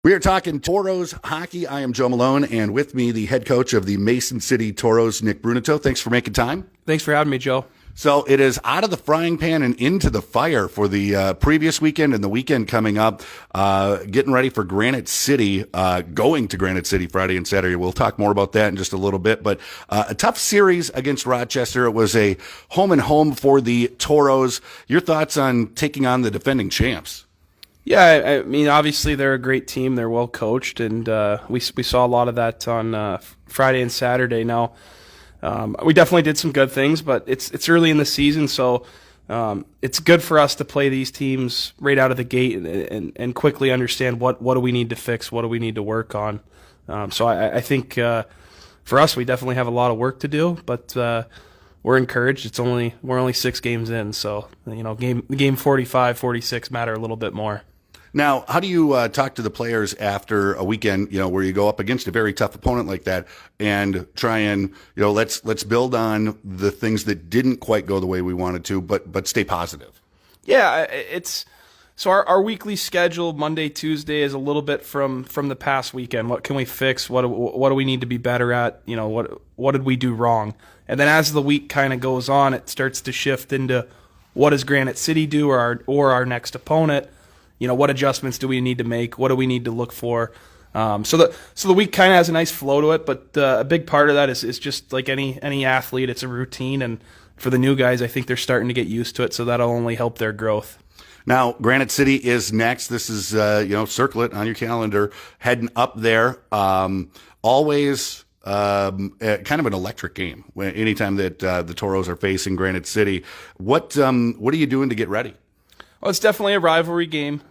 We are talking Toros hockey. I am Joe Malone, and with me, the head coach of the Mason City Toros, Nick Bruneteau. Thanks for making time. Thanks for having me, Joe. So it is out of the frying pan and into the fire for the previous weekend and the weekend coming up, getting ready for Granite City, going to Granite City Friday and Saturday. We'll talk more about that in just a little bit, but a tough series against Rochester. It was a home and home for the Toros. Your thoughts on taking on the defending champs? Yeah, I mean, obviously they're a great team. They're well coached, and we saw a lot of that on Friday and Saturday. Now, we definitely did some good things, but it's early in the season, so it's good for us to play these teams right out of the gate and quickly understand what do we need to fix, what do we need to work on. So I think for us, we definitely have a lot of work to do, but we're encouraged. We're only 6 games in, so game 45, 46 matter a little bit more. Now, how do you talk to the players after a weekend, where you go up against a very tough opponent like that and try and, let's build on the things that didn't quite go the way we wanted to, but stay positive? Yeah, so our weekly schedule, Monday, Tuesday, is a little bit from the past weekend. What can we fix? What do we need to be better at? What did we do wrong? And then as the week kind of goes on, it starts to shift into what does Granite City do or our next opponent? What adjustments do we need to make? What do we need to look for? So the week kind of has a nice flow to it, but a big part of that is just like any athlete, it's a routine, and for the new guys, I think they're starting to get used to it, so that'll only help their growth. Now, Granite City is next. This is, circle it on your calendar, heading up there. Always kind of an electric game anytime that the Toros are facing Granite City. What are you doing to get ready? Well, it's definitely a rivalry game.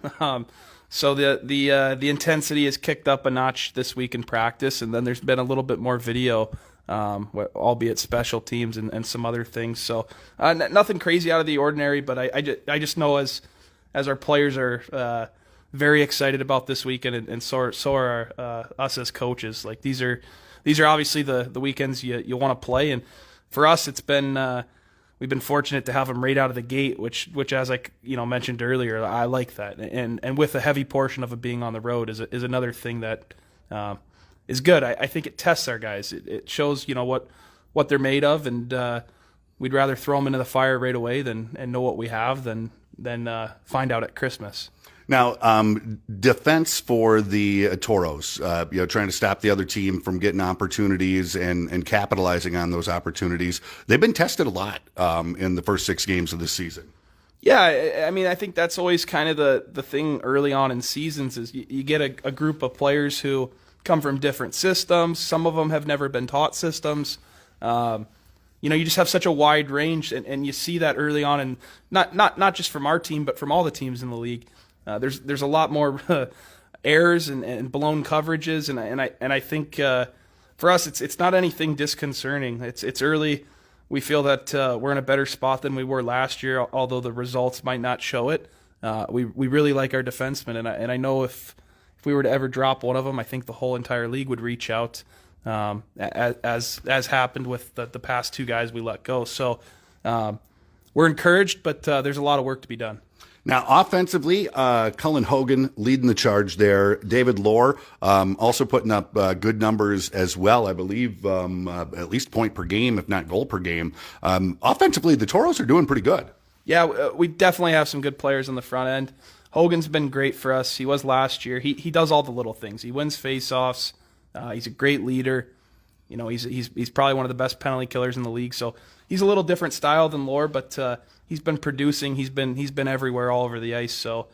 So the intensity is kicked up a notch this week in practice, and then there's been a little bit more video, albeit special teams and some other things. So nothing crazy out of the ordinary, but I just know as our players are very excited about this weekend, and so are us as coaches. Like these are obviously the weekends you want to play, and for us it's been. We've been fortunate to have them right out of the gate, which as I mentioned earlier, I like that, and with a heavy portion of it being on the road is another thing that is good. I think it tests our guys. It shows what they're made of, and we'd rather throw them into the fire right away and know what we have than find out at Christmas. Now, defense for the Toros, trying to stop the other team from getting opportunities and capitalizing on those opportunities. They've been tested a lot in the first 6 games of this season. Yeah, I mean, I think that's always kind of the thing early on in seasons is you get a group of players who come from different systems. Some of them have never been taught systems. You just have such a wide range, and you see that early on, and not just from our team, but from all the teams in the league. There's a lot more errors and blown coverages, and I think for us it's not anything disconcerting. It's early. We feel that we're in a better spot than we were last year, although the results might not show it. We really like our defensemen, and I know if we were to ever drop one of them, I think the whole entire league would reach out, as happened with the past 2 guys we let go. So we're encouraged, but there's a lot of work to be done. Now, offensively, Cullen Hogan leading the charge there. David Lohr also putting up good numbers as well, I believe, at least point per game, if not goal per game. Offensively, the Toros are doing pretty good. Yeah, we definitely have some good players on the front end. Hogan's been great for us. He was last year. He does all the little things. He wins faceoffs. He's a great leader. He's probably one of the best penalty killers in the league. So he's a little different style than Lohr, but he's been producing. He's been everywhere, all over the ice. So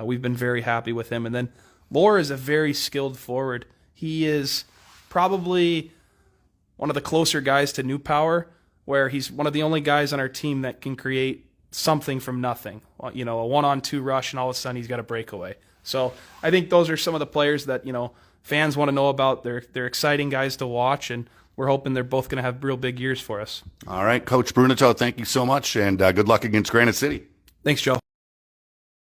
we've been very happy with him. And then Lohr is a very skilled forward. He is probably one of the closer guys to New Power, where he's one of the only guys on our team that can create something from nothing. A 1-on-2 rush, and all of a sudden he's got a breakaway. So I think those are some of the players that fans want to know about. They're exciting guys to watch, and we're hoping they're both going to have real big years for us. All right, Coach Bruneteau, thank you so much, and good luck against Granite City. Thanks, Joe.